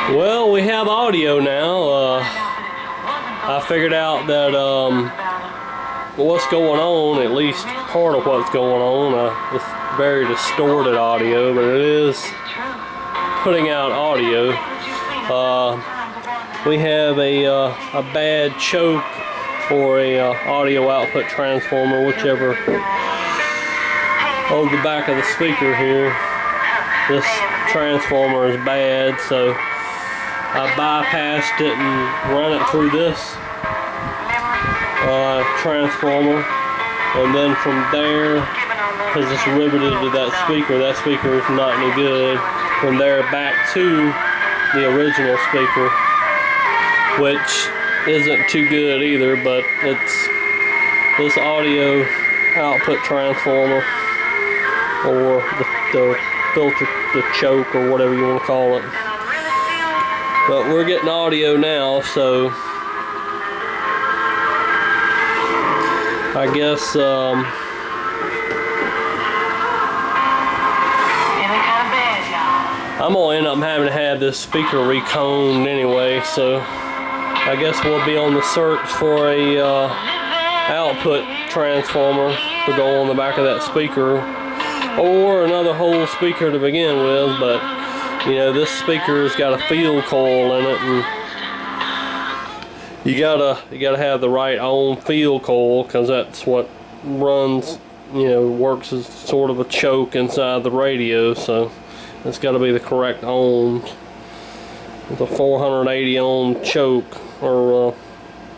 Well, we have audio now. I figured out that what's going on, at least part of what's going on. It's very distorted audio, but it is putting out audio. We have a bad choke or a audio output transformer, whichever, on the back of the speaker here. This transformer is bad, so I bypassed it and run it through this transformer, and then from there, because it's riveted to that speaker is not any good. From there back to the original speaker, which isn't too good either, but it's this audio output transformer, or the filter, the choke, or whatever you want to call it. But we're getting audio now, so I guess I'm gonna end up having to have this speaker reconed anyway, so I guess we'll be on the search for a output transformer to go on the back of that speaker, or another whole speaker to begin with. But you know, this speaker's got a field coil in it, and you gotta have the right ohm field coil, because that's what runs, you know, works as sort of a choke inside the radio. So it's got to be the correct ohms. It's a 480 ohm choke, or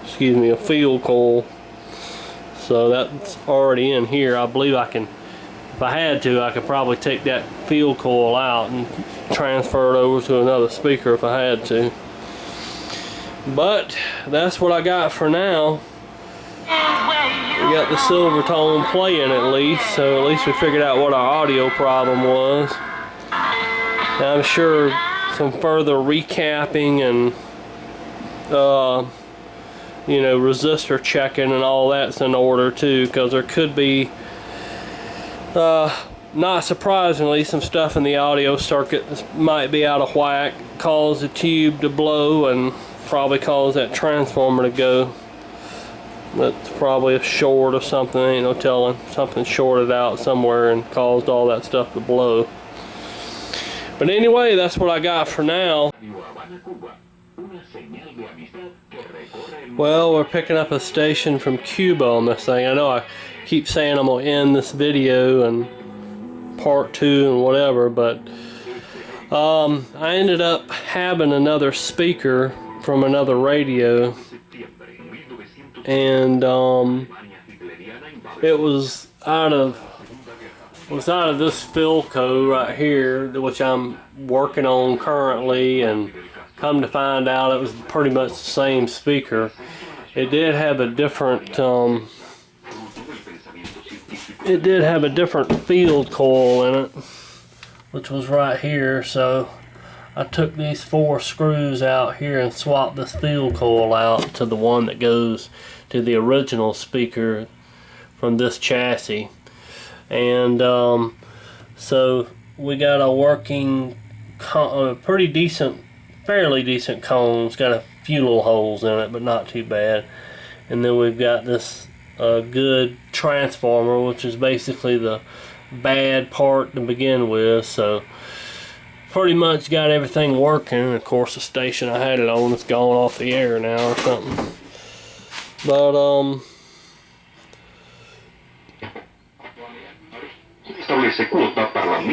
excuse me, a field coil. So that's already in here. I believe I can, if I had to, I could probably take that field coil out and transfer it over to another speaker if I had to. But that's what I got for now. We got the Silvertone playing at least, so at least we figured out what our audio problem was. I'm sure some further recapping and you know, resistor checking and all that's in order too, because there could be not surprisingly some stuff in the audio circuit that might be out of whack, cause the tube to blow, and probably cause that transformer to go. That's probably a short or something, ain't no telling. Something shorted out somewhere and caused all that stuff to blow. But anyway, that's what I got for now. Well, we're picking up a station from Cuba on this thing. I know I keep saying I'm going to end this video and part 2 and whatever, but I ended up having another speaker from another radio, and it was out of this Philco right here, which I'm working on currently, and come to find out it was pretty much the same speaker. It did have a different field coil in it, which was right here. So I took these 4 screws out here and swapped this field coil out to the one that goes to the original speaker from this chassis. And so we got a working, pretty decent, fairly decent cone. It's got a few little holes in it, but not too bad. And then we've got this good transformer, which is basically the bad part to begin with. So pretty much got everything working. And of course, the station I had it on is gone off the air now or something. But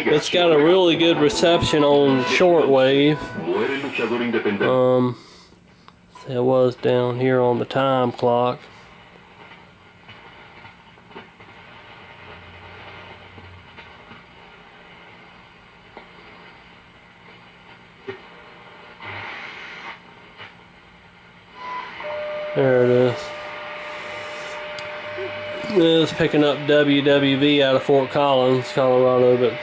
it's got a really good reception on shortwave. It was down here on the time clock. There it is. It's picking up WWV out of Fort Collins, Colorado, but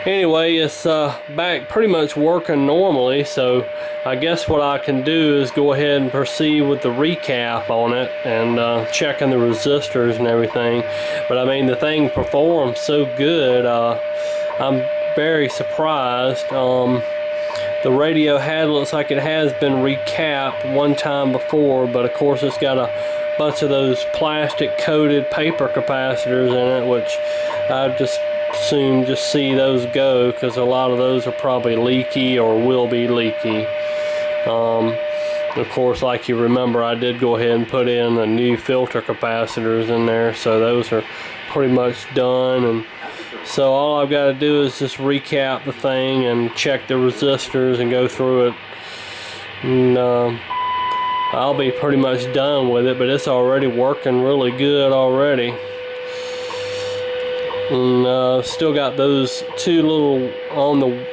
anyway, it's back pretty much working normally. So I guess what I can do is go ahead and proceed with the recap on it and checking the resistors and everything. But I mean, the thing performs so good. I'm very surprised. The radio head looks like it has been recapped one time before, but of course it's got a bunch of those plastic coated paper capacitors in it, which I've just soon just see those go, because a lot of those are probably leaky or will be leaky. Of course, like you remember, I did go ahead and put in the new filter capacitors in there, so those are pretty much done. And so all I've got to do is just recap the thing and check the resistors and go through it, and I'll be pretty much done with it. But it's already working really good already. And still got those two little on the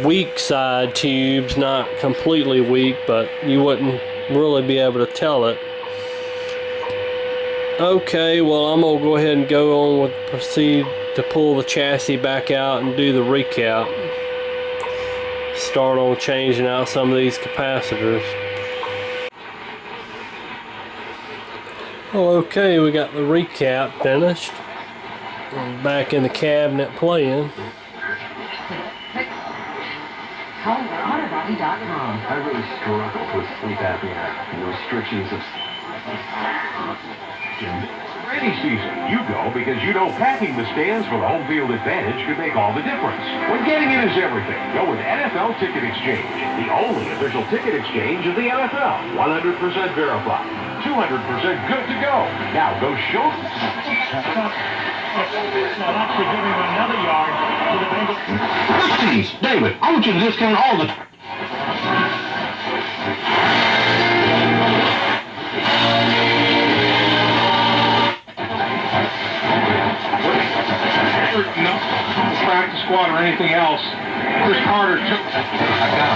weak side tubes, not completely weak, but you wouldn't really be able to tell it. Okay, well, I'm gonna go ahead and go on with proceed to pull the chassis back out and do the recap. Start on changing out some of these capacitors. Well, okay, we got the recap finished. I'm back in the cabinet playing. I really struggled with sleep apnea and the restrictions of Rainy season, you go because you know packing the stands for the home field advantage could make all the difference. When getting in is everything, go with NFL Ticket Exchange, the only official ticket exchange of the NFL. 100% verified, 200% good to go. Now go show. Actually giving him another yard to the Bengals. Please, David, I want you to discount all the. No practice squad or anything else. Chris Carter took. I got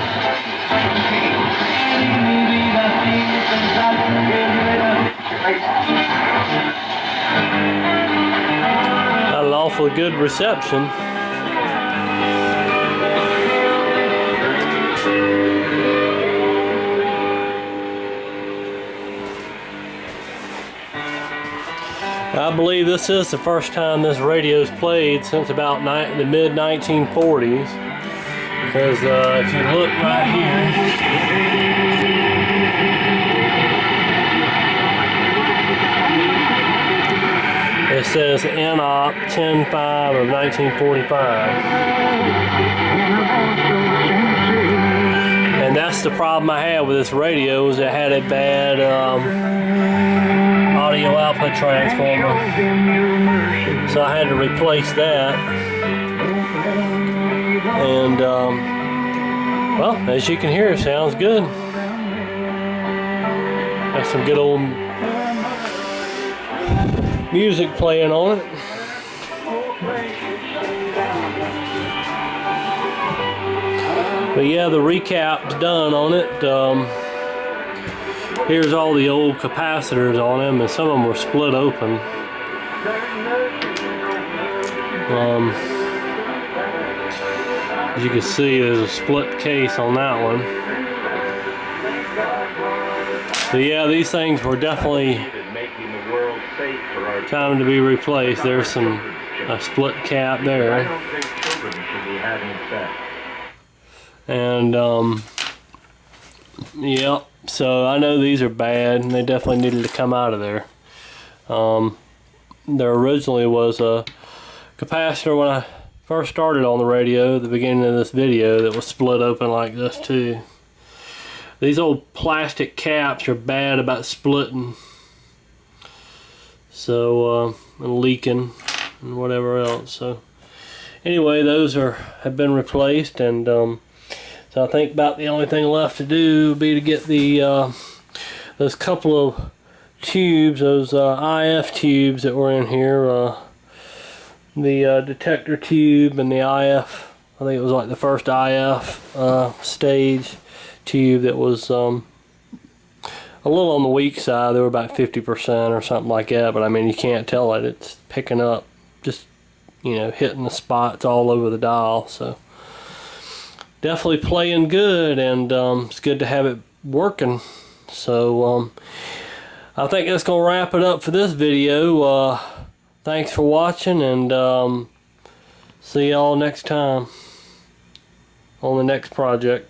Got an awfully good reception. I believe this is the first time this radio's played since about the mid-1940s, because if you look right here, it says NOP 10.5 of 1945. And that's the problem I had with this radio, is it had a bad audio output transformer, so I had to replace that. And well, as you can hear, it sounds good. Got some good old music playing on it. But yeah, the recap's done on it. Here's all the old capacitors on them, and some of them were split open. As you can see, there's a split case on that one. But yeah, these things were definitely time to be replaced. There's a split cap there. And yep. So I know these are bad, and they definitely needed to come out of there. There originally was a capacitor when I first started on the radio at the beginning of this video that was split open like this too. These old plastic caps are bad about splitting, so and leaking and whatever else. So anyway, those have been replaced, and so I think about the only thing left to do would be to get the those couple of tubes, those IF tubes that were in here, the detector tube and the IF. I think it was like the first IF stage tube that was a little on the weak side. They were about 50% or something like that, but I mean, you can't tell it. It's picking up, just, you know, hitting the spots all over the dial. So definitely playing good, and it's good to have it working. So I think that's gonna wrap it up for this video. Thanks for watching, and see y'all next time on the next project.